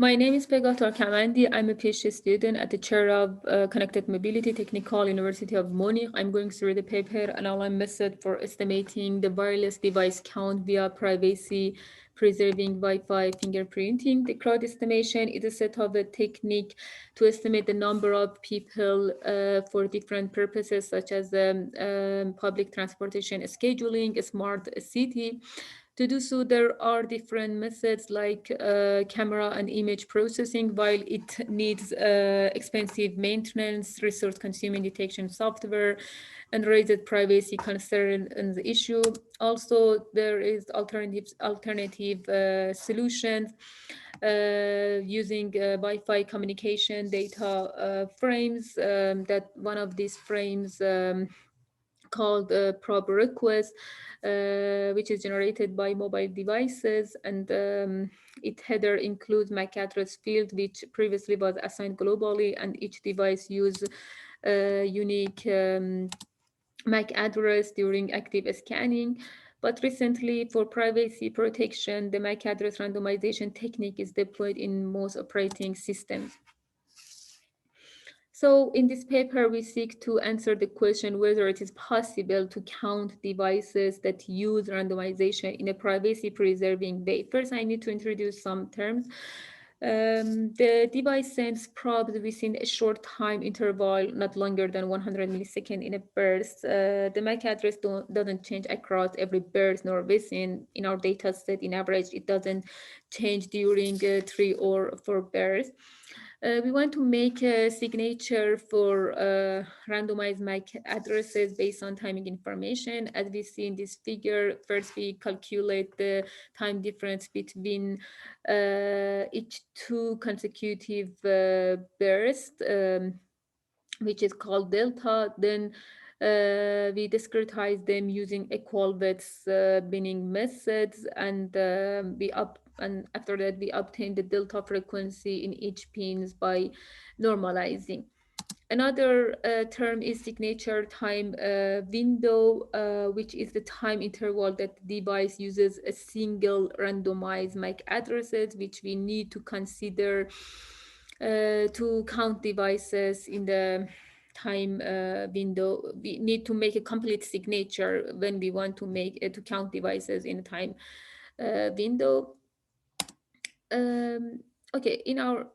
My name is Pegah Torkamandi. I'm a PhD student at the Chair of Connected Mobility, Technical University of Munich. I'm going through the paper an online method for estimating the wireless device count via privacy preserving Wi-Fi fingerprinting. The crowd estimation is a set of a technique to estimate the number of people for different purposes, such as public transportation scheduling, a smart city. To do so, there are different methods like camera and image processing, while it needs expensive maintenance, resource-consuming detection software, and raised privacy concern and the issue. Also, there is alternative solutions using Wi-Fi communication data frames. That one of these frames. Called probe request, which is generated by mobile devices, and its header includes MAC address field, which previously was assigned globally, and each device use unique MAC address during active scanning. But recently, for privacy protection, the MAC address randomization technique is deployed in most operating systems. So in this paper, we seek to answer the question whether it is possible to count devices that use randomization in a privacy-preserving way. First, I need to introduce some terms. The device sends probes within a short time interval, not longer than 100 milliseconds in a burst. The MAC address doesn't change across every burst nor within. In our data set, in average, it doesn't change during 3 or 4 bursts. We want to make a signature for randomized MAC addresses based on timing information. As we see in this figure, first we calculate the time difference between each two consecutive bursts, which is called delta. Then we discretize them using equal-width binning methods, and and after that we obtain the delta frequency in each pins by normalizing. Another term is signature time window, which is the time interval that the device uses a single randomized MAC addresses, which we need to consider to count devices in the time window. We need to make a complete signature when we want to make to count devices in a time window. Um, okay, in our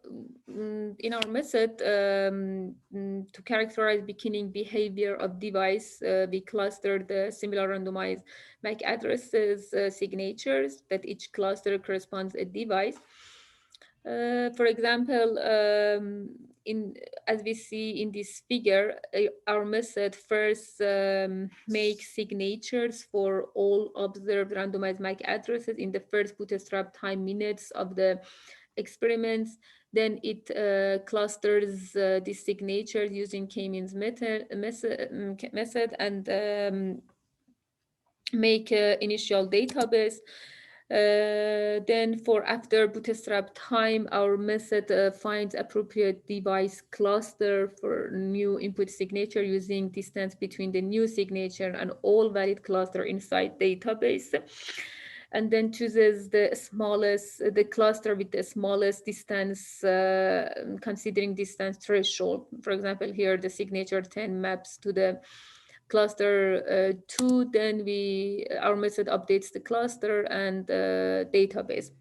method to characterize beginning behavior of device, we cluster the similar randomized MAC addresses signatures that each cluster corresponds a device. For example, in as we see in this figure, our method first makes signatures for all observed randomized MAC addresses in the first bootstrap time minutes of the experiments. Then it clusters these signatures using k-means method and make initial database. Then for after bootstrap time, our method finds appropriate device cluster for new input signature using distance between the new signature and all valid cluster inside database. And then chooses the cluster with the smallest distance, considering distance threshold. For example, here the signature 10 maps to the cluster 2, then our method updates the cluster and database.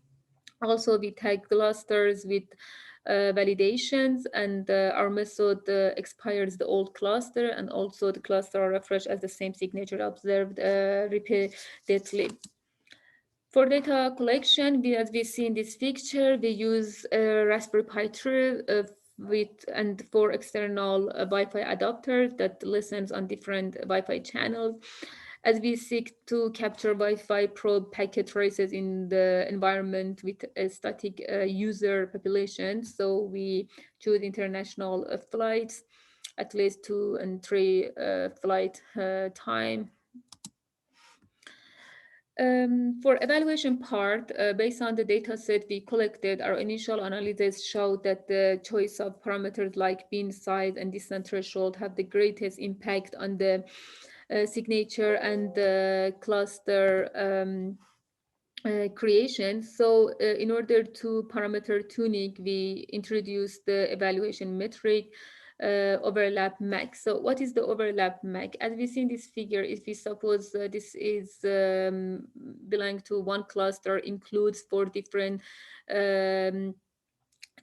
Also, we tag clusters with validations, and our method expires the old cluster, and also the cluster are refreshed as the same signature observed repeatedly. For data collection, as we see in this picture, we use a Raspberry Pi 3 and 4 external Wi-Fi adapters that listens on different Wi-Fi channels. As we seek to capture Wi-Fi probe packet traces in the environment with a static user population, so we choose international flights, at least 2 and 3 flight time. For evaluation part, based on the data set we collected, our initial analysis showed that the choice of parameters like bin size and distance threshold have the greatest impact on the signature and the cluster creation. So in order to parameter tuning, we introduced the evaluation metric, overlap max. So what is the overlap max? As we see in this figure, if we suppose this is belong to one cluster, includes four different um,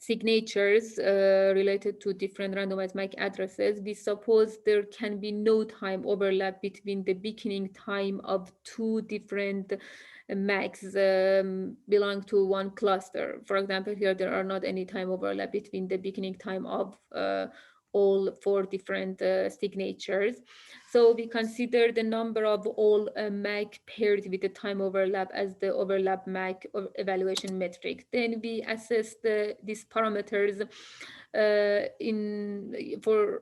signatures related to different randomized MAC addresses, we suppose there can be no time overlap between the beginning time of two different MACs belong to one cluster. For example, here there are not any time overlap between the beginning time of all four different signatures. So we consider the number of all MAC paired with the time overlap as the overlap MAC evaluation metric. Then we assess these parameters in for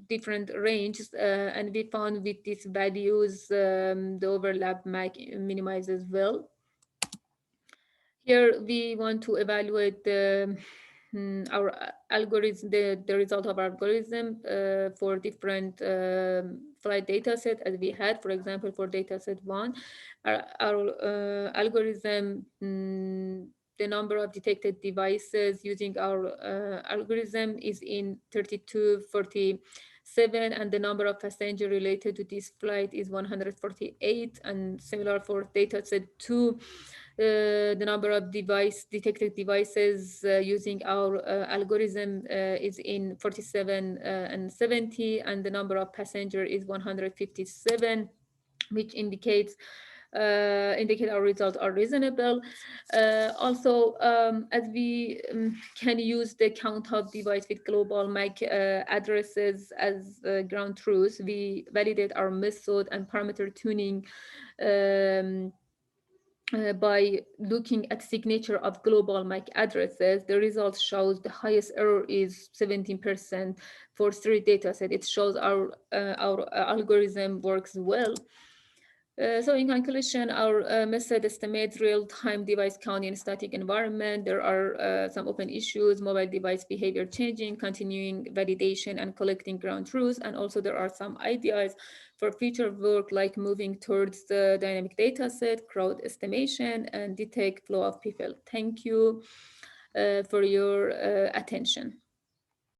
different ranges, and we found with these values the overlap MAC minimizes well. Here we want to evaluate our algorithm, the result of our algorithm for different flight data set as we had. For example, for data set one, our algorithm, the number of detected devices using our algorithm is in 3247, and the number of passenger related to this flight is 148. And similar for data set 2, the number of detected devices using our algorithm is in 47 and 70, and the number of passenger is 157, which indicate our results are reasonable. Also, as we can use the count of device with global MAC addresses as ground truth, we validate our method and parameter tuning by looking at signature of global MAC addresses. The result shows the highest error is 17% for 3 dataset. It shows our algorithm works well. So in conclusion, our method estimates real-time device count in static environment. There are some open issues, mobile device behavior changing, continuing validation and collecting ground truth. And also there are some ideas for future work like moving towards the dynamic data set, crowd estimation, and detect flow of people. Thank you for your attention.